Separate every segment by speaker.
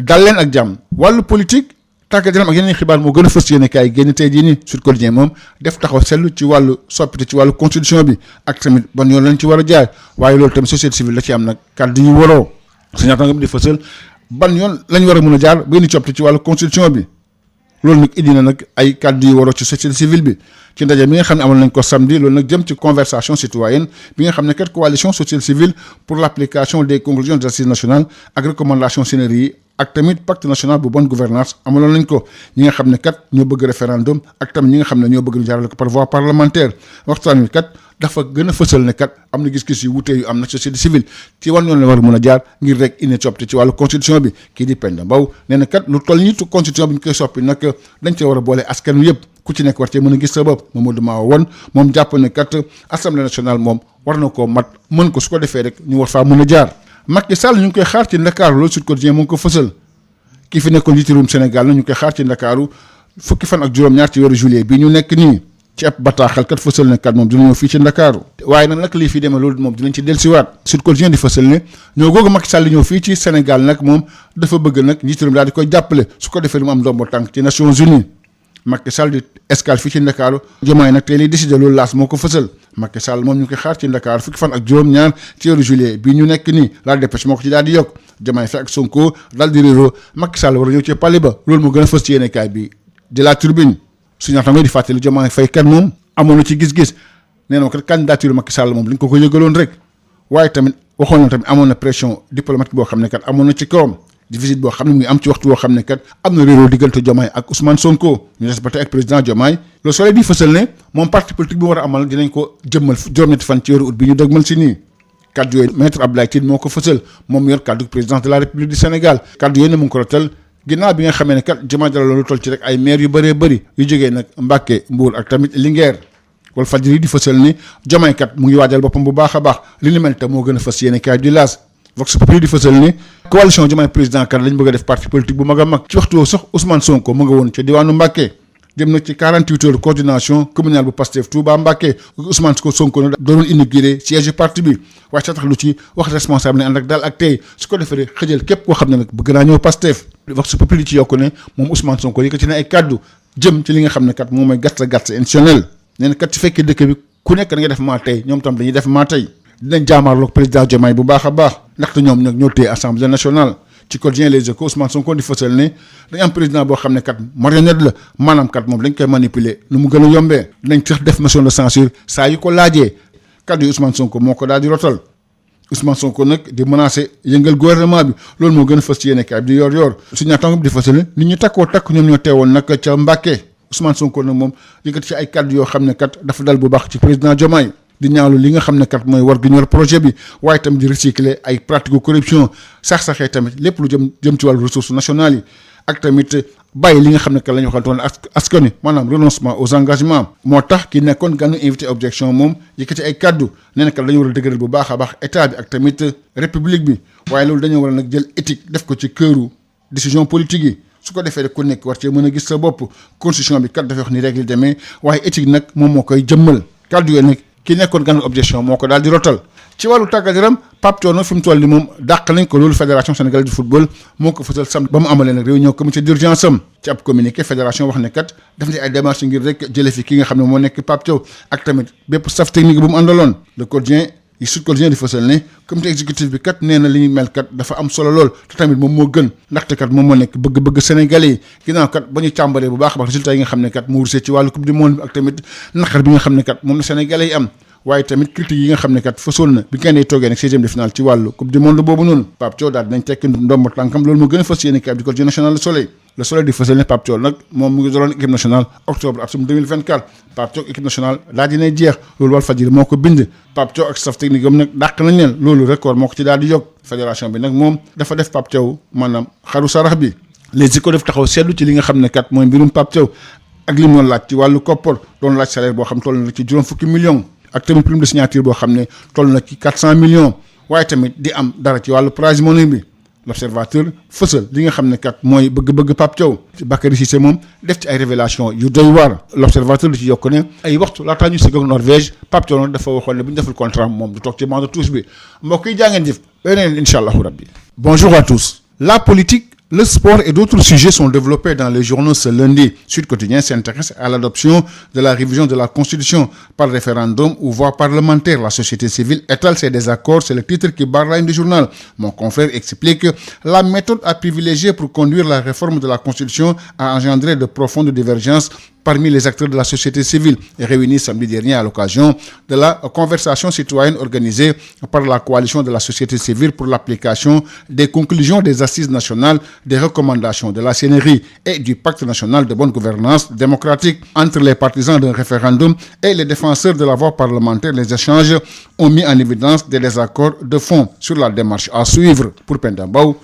Speaker 1: dal leen ak jàmm wàllu politique tàggat yaram ak yeneen xibaar moo gën a fës yéene kaay génn tey jii nii Sud Quotidien moom def taxaw seetlu ci wàllu soppite ci wàllu constitution bi ak tamit ban yoon lañ ci war a jaar waaye loolu tamit société civile la ci am nag kàddu yu waroo su ñaata nga di fësal ban yoon lañ war a mën a jaar ba indi coppite ci wàllu constitution bi loolu nag indi na nag ay kàddu yu waroo ci société civile bi ci ndaje bi nga xam ne amal nañ ko samedi loolu nag jëm ci conversation citoyenne bi nga xam ne kat coalition société civile pour l'application des conclusions des assises nationales ak recommandation CNRI yi ak tamit pacte national bu bonne gouvernance amaloon nañ ko ñi nga xam ne kat ñoo bëgg référendum ak tamit ñi nga xam ne ñoo bëgg ñu jaarale ko par voie parlementaire waxtaan wi kat dafa gën a fësal ne kat am na gis-gis yu wute yu am na société civile ci wan yoon la war a mën a jaar ngir rek indi coppite ci wàllu constitution bi kii di Penda Mbow nee na kat lu toll nii constitution bi ñu koy soppi nag dañ cee war a boole askan wi yëpp ku ci nekk war cee mën a gis sa bopp Mamadou Mawa woon moom jàpp ne kat assemblée nationale moom war na koo mat mën ko su ko defee rek ñu war faa mën a jaar Macky Sall ñu ngi koy xaar ci Ndakaaru loolu Sud Quotidien mu ngi ko fësal kii fi nekkoon njiitu réewum Sénégal na ñu ngi koy xaar ci Ndakaaru fukki fan ak juróom-ñaar ci weeru juillet bi ñu nekk nii ci ab bataaxal kat fësal ne kat moom dina ñëw fii ci Ndakaaru waaye nag lii fi demee loolu moom dinañ ci dellusiwaat Sud Quotidien di fësal ne ñoo googu Macky Sall ñëw fii ci Sénégal nag moom dafa bëgg nag njiitu réew daal di koy jàppale su ko defee mu am ndombo tànk ci Nations Unies Macky Sall di escale fii ci Ndakaaru Diomaye nag tey lay décidé loolu laas moo ko fësal Macky Sall moom ñu ngi koy xaar ci Ndakaaru fukki fan ak juróom-ñaar ci weeru juillet bii ñu nekk nii la dépêche moo ko ci daal di yokk Diomaye Faye ak Sonko daal di réeroo Macky Sall war a ñëw ci palais ba loolu moo gën a fës ci yéenekaay bi de La Tribune su ñaata nga di fàttali Diomaye Faye kat moom amoon na ci gis-gis nee na kat candidature Macky Sall moom li ñu ko yëgaloon rek waaye tamit waxoon na tamit amoon na pression diplomatique boo xam ne kat amoon na ci kawam di visite boo xam ne mu ngi am ci waxtu boo xam ne kat am na réeroo diggante Diomaye ak Ousmane Sonko ñu des ba tey ak président Diomaye Le Soleil di fësal ne moom parti politique bi mu war a amal dinañ ko jëmmal juróom-ñetti fan ci weeru août bi ñu dëgmal si nii kaddu yooyu maître Abdoulaye Tine moo ko fësal moom yor kaddu président de la République du Sénégal kaddu yooyu ne mu ngi ko rotal ginnaaw bi nga xamee ne kat Diomaye dalal lu toll ci rek ay maire yu bëree bëri yu jógee nag Mbacké Mbour ak tamit Linguère Walf Fadjri di fësal ni Diomaye kat mu ngi waajal boppam bu baax a baax li ni mel te moo gën a fës yéene kaay di laas Vox Populi di fësal ni coalition Diomaye président kat lañ bëgg a def parti politique bu mag a mag ci waxtu woo sax Ousmane Sonko mu nga woon ca diwaanu Mbacké jëm na ci 48 heures coordination communale bu Pastef Touba Mbacké Ousmane Sonko na doon inauguré siège parti bi waaye sa tax lu ci wax responsable ne ànd ak daal ak tey su ko defee xëjal képp koo xam ne nag bëgg naa ñëw Pastef Vox Populi ci yokku ne moom Ousmane Sonko yëkkati na ay kaddu jëm ci li nga xam ne kat moom mooy gàtt institutionnel nee na kat ci fekkee dëkk bi ku nekk da nga def maa tey ñoom tam dañuy def maa tey dinañ jaamaarloog président Diomaye bu baax a baax ndaxte ñoom nag ñoo téye assemblée nationale ci quotidien Les Échos Ousmane Sonko di fësal ne dañ am président boo xam ne kat marionnette la maanaam kat moom dañ koy manipuler nu mu gën a yombee dinañ sax def motion de censure saa yu ko laajee kaddu yi Ousmane Sonko moo ko daal di rotal Ousmane Sonko nag di menacer yëngal gouvernement bi loolu moo gën a fës ci yéene kaay bi di yor suñu naataango bi di fësal ne nit ñi takkoo takk ñoom ñoo teewoon nag ca Mbacké Ousmane Sonko nag moom yëkkati ci ay kaddu yoo xam ne kat dafa dal bu baax ci président Diomaye di ñaawlu li nga xam ne kat mooy war gi ñor projet bi waaye tamit di recycler ay pratique corruption sax-saxee tamit lépp lu jëm ci wàllu ressources nationales yi ak tamit bàyyi li nga xam ne kat la ñu waxantoon askan wi maanaam renoncement aux engagements moo tax ki nekkoon gànnu invité objection moom yëkkati ay kaddu nee na kat dañu war a dëgëral bu baax a baax état bi ak tamit république bi waaye loolu dañoo war a nag jël éthique def ko ci këru décision politique yi su ko defee rek ku nekk war cee mën a gis sa bopp constitution bi kat dafay wax ni règle demee waaye éthique nag moom moo koy jëmmal kaddu yooyu nag ki nekkoon gànnu objection moo ko daal di rotal ci wàllu tàggat yaram Pape Thion fi mu toll nii moom dàq nañ ko loolu fédération sénégalaise du football moo ko fësal samedi ba mu amalee nag réunion comité d'urgence am ci ab communiqué fédération wax ne kat def na ay démarches ngir rek jële fi ki nga xam ne moo nekk Pape Thion ak tamit bépp staff technique bu mu àndaloon le quotidien yi Sud Quotidien di fësal ne comité exécutif bi kat nee na li ñu mel kat dafa am solo lool te tamit moom moo gën ndaxte kat moom moo nekk bëgg-bëgg sénégalais yi ginnaaw kat ba ñu càmbaree bu baax a baax résultat yi nga xam ne kat moo rusee ci wàllu coupe du monde bi ak tamit naqar bi nga xam ne kat moom la sénégalais yi am waaye tamit critique yi nga xam ne kat fësoon na bi ngeen di toogee nag 16e de finale ci wàllu coupe du monde boobu noonu Pape Thiaw daal dinañ tekki ndombo tànkam loolu moo gën a fës yéene kay bi di quotidien national Le Soleil di fësal ne Pape Thiaw nag moom mu ngi doroon équipe nationale octobre atum 2024 Pape Thiaw équipe nationale daal dinay jeex loolu Walf Fadjri moo ko bind Pape Thiaw ak staff technique am nag dàq nañ leen loolu record moo ko ci daal di yokk fédération bi nag moom dafa def Pape Thiaw maanaam xaru sarax bi les éco def taxaw seetlu ci li nga xam ne kat mooy mbirum Pape Thiaw ak li mu doon laaj ci wàllu koppar doon laaj salaire boo xam toll na ci juróom fukki millions ak tamit prime de signature boo xam ne toll na ci 400 millions waaye tamit di am dara ci wàllu prize money bi l'observateur fësal li nga xam ne kat mooy bëgg-bëgg Pape Thiaw Bakary Cissé moom def ci ay révélation yu doy waar l'observateur lu ci yokk ne ay waxtu laataa ñu sigg ak Norvège Pape Thiaw nag dafa waxoon ne bu ñu deful contrat moom du toog ci banc de touche bi mbokk yi jaa ngeen jëf beneen incha allahu rabbi. Bonjour à tous. La politique Le sport et d'autres sujets sont développés dans les journaux ce lundi. Sud Quotidien s'intéresse à l'adoption de la révision de la Constitution par référendum ou voie parlementaire. La société civile étale ses désaccords, c'est le titre qui barre la ligne du journal. Mon confrère explique la méthode à privilégier pour conduire la réforme de la Constitution a engendré de profondes divergences parmi les acteurs de la société civile réunis samedi dernier à l'occasion de la conversation citoyenne organisée par la coalition de la société civile pour l'application des conclusions des assises nationales, des recommandations de la CNRI et du pacte national de bonne gouvernance démocratique. Entre les partisans d'un référendum et les défenseurs de la voie parlementaire, les échanges ont mis en évidence des désaccords de fond sur la démarche à suivre. Pour Pendambao,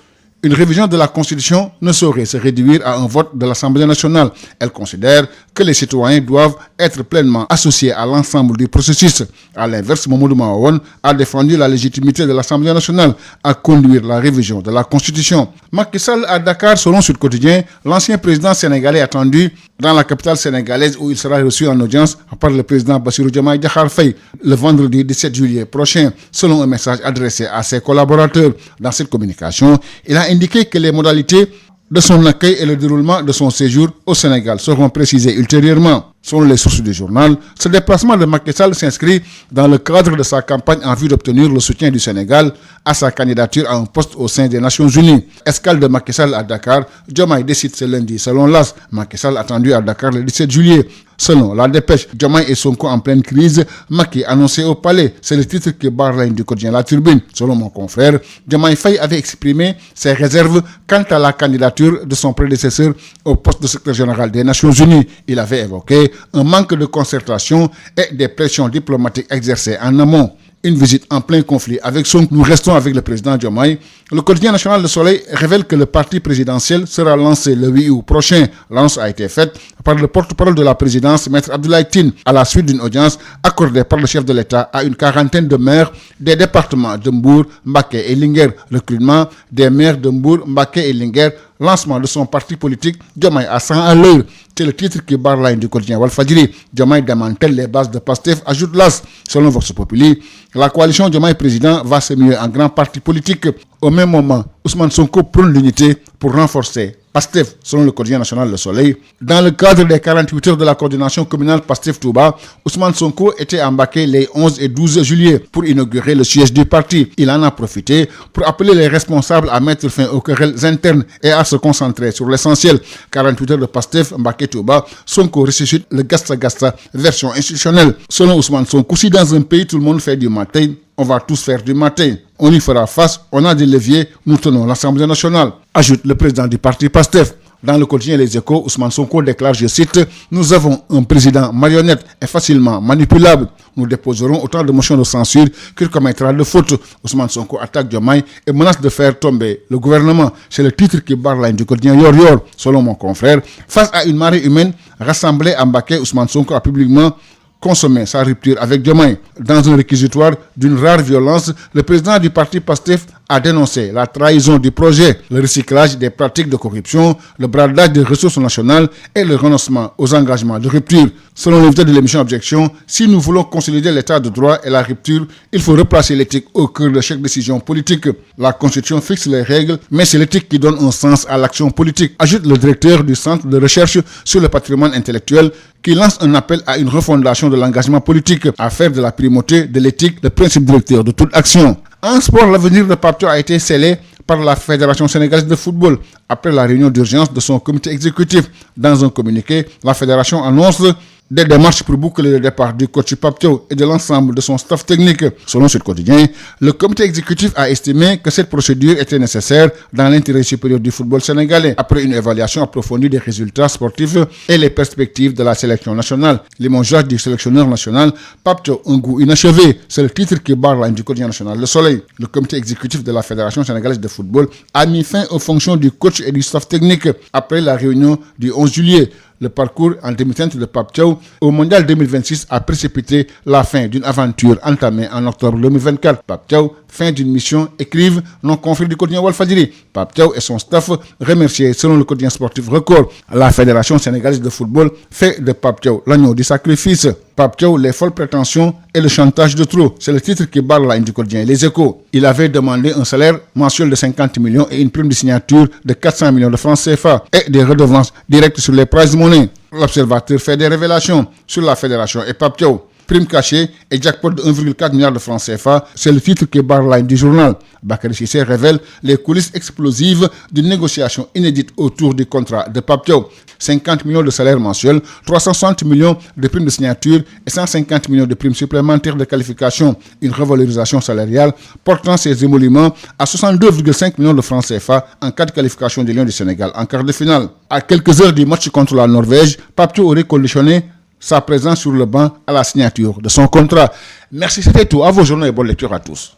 Speaker 1: une révision de la Constitution ne saurait se réduire à un vote de l'Assemblée nationale. Elle considère que les citoyens doivent être pleinement associés à l'ensemble du processus. À l'inverse, Mamadou Mahawan a défendu la légitimité de l'Assemblée nationale à conduire la révision de la Constitution. Macky Sall à Dakar, selon Sud Quotidien, l'ancien président sénégalais attendu dans la capitale sénégalaise où il sera reçu en audience par le président Bassirou Diomaye Diakhar Faye le vendredi 17 juillet prochain, selon un message adressé à ses collaborateurs. Dans cette communication, il a indiqué que les modalités de son accueil et le déroulement de son séjour au Sénégal seront précisés ultérieurement. Selon les sources du journal, ce déplacement de Macky Sall s'inscrit dans le cadre de sa campagne en vue d'obtenir le soutien du Sénégal à sa candidature à un poste au sein des Nations Unies. Escale de Macky Sall à Dakar, Diomaye décide ce lundi. Selon l'AS, Macky Sall attendu à Dakar le 17 juillet. Selon la dépêche, Diomaye et Sonko en pleine crise, Macky annoncé au palais. C'est le titre qui barre la ligne du quotidien La Tribune. Selon mon confrère, Diomaye Faye avait exprimé ses réserves quant à la candidature de son prédécesseur au poste de secrétaire général des Nations Unies. Il avait évoqué un manque de concertation et des pressions diplomatiques exercées en amont. Une visite en plein conflit avec Sonko. Nous restons avec le président Diomaye. Le quotidien national Le Soleil révèle que le parti présidentiel sera lancé le 8 août prochain. L'annonce a été faite par le porte-parole de la présidence, Maître Abdoulaye Tine, à la suite d'une audience accordée par le chef de l'État à une quarantaine de maires des départements de Mbour, Mbacké et Linguère. Recrutement des maires de Mbour, Mbacké et Linguère. Lancement de son parti politique, Diomaye à 100 à l'heure. C'est le titre qui barre la ligne du quotidien Walfadjri. Diomaye démantèle les bases de Pastef, ajoute l'AS. Selon Vox Populi, la coalition Diomaye président va se muer en grand parti politique. Au même moment, Ousmane Sonko prône l'unité pour renforcer Pastef, selon le quotidien national Le Soleil. Dans le cadre des 48 heures de la coordination communale Pastef-Touba, Ousmane Sonko était embarqué les 11 et 12 juillet pour inaugurer le siège du parti. Il en a profité pour appeler les responsables à mettre fin aux querelles internes et à se concentrer sur l'essentiel. 48 heures de Pastef, Mbacké-Touba, Sonko ressuscite le Gasta-Gasta version institutionnelle. Selon Ousmane Sonko, si dans un pays tout le monde fait du matin, on va tous faire du matin. On y fera face, on a des leviers, nous tenons l'Assemblée nationale. Ajoute le président du parti PASTEF. Dans le quotidien Les Échos, Ousmane Sonko déclare, je cite, « Nous avons un président marionnette et facilement manipulable. Nous déposerons autant de motions de censure qu'il commettra de fautes. » Ousmane Sonko attaque Diomaye et menace de faire tomber le gouvernement. C'est le titre qui barre la ligne du quotidien Yor Yor. Selon mon confrère, face à une marée humaine rassemblée à Mbacké, Ousmane Sonko a publiquement consommer sa rupture avec Diomaye. Dans un réquisitoire d'une rare violence, le président du parti PASTEF a dénoncé la trahison du projet, le recyclage des pratiques de corruption, le bradage des ressources nationales et le renoncement aux engagements de rupture. Selon l'invité de l'émission Objection, si nous voulons consolider l'état de droit et la rupture, il faut replacer l'éthique au cœur de chaque décision politique. La Constitution fixe les règles, mais c'est l'éthique qui donne un sens à l'action politique, ajoute le directeur du Centre de recherche sur le patrimoine intellectuel, qui lance un appel à une refondation de l'engagement politique, à faire de la primauté de l'éthique le principe directeur de toute action. En sport, l'avenir de Pape Thiaw a été scellé par la Fédération sénégalaise de football après la réunion d'urgence de son comité exécutif. Dans un communiqué, la fédération annonce des démarches pour boucler le départ du coach Pape Thiaw et de l'ensemble de son staff technique. Selon Sud Quotidien, le comité exécutif a estimé que cette procédure était nécessaire dans l'intérêt supérieur du football sénégalais, après une évaluation approfondie des résultats sportifs et les perspectives de la sélection nationale. Limogeage du sélectionneur national, Pape Thiaw, un goût inachevé, c'est le titre qui barre la ligne du quotidien national Le Soleil. Le comité exécutif de la Fédération sénégalaise de football a mis fin aux fonctions du coach et du staff technique après la réunion du 11 juillet. Le parcours en demi-teinte de Pape Thiaw au Mondial 2026 a précipité la fin d'une aventure entamée en octobre 2024. Pape Thiaw, fin d'une mission, écrivent nos confrères du quotidien Walfadjri. Pape Thiaw et son staff remerciés selon le quotidien sportif Record. La Fédération sénégalaise de football fait de Pape Thiaw l'agneau du sacrifice. Pape Thiaw, les folles prétentions et le chantage de trop. C'est le titre qui barre la ligne du quotidien Les Échos. Il avait demandé un salaire mensuel de 50 millions et une prime de signature de 400 millions de francs CFA et des redevances directes sur les prize money. L'observateur fait des révélations sur la fédération et Pape Thiaw. Prime cachée et jackpot de 1,4 milliard de francs CFA, c'est le titre qui barre la ligne du journal. Bakary Cissé révèle les coulisses explosives d'une négociation inédite autour du contrat de Pape Thiaw. 50 millions de salaire mensuel, 360 millions de primes de signature et 150 millions de primes supplémentaires de qualification. Une revalorisation salariale portant ses émoluments à 62,5 millions de francs CFA en cas de qualification des Lions du Sénégal en quart de finale. À quelques heures du match contre la Norvège, Pape Thiaw aurait conditionné sa présence sur le banc à la signature de son contrat. Merci, c'était tout. À vos journaux et bonne lecture à tous.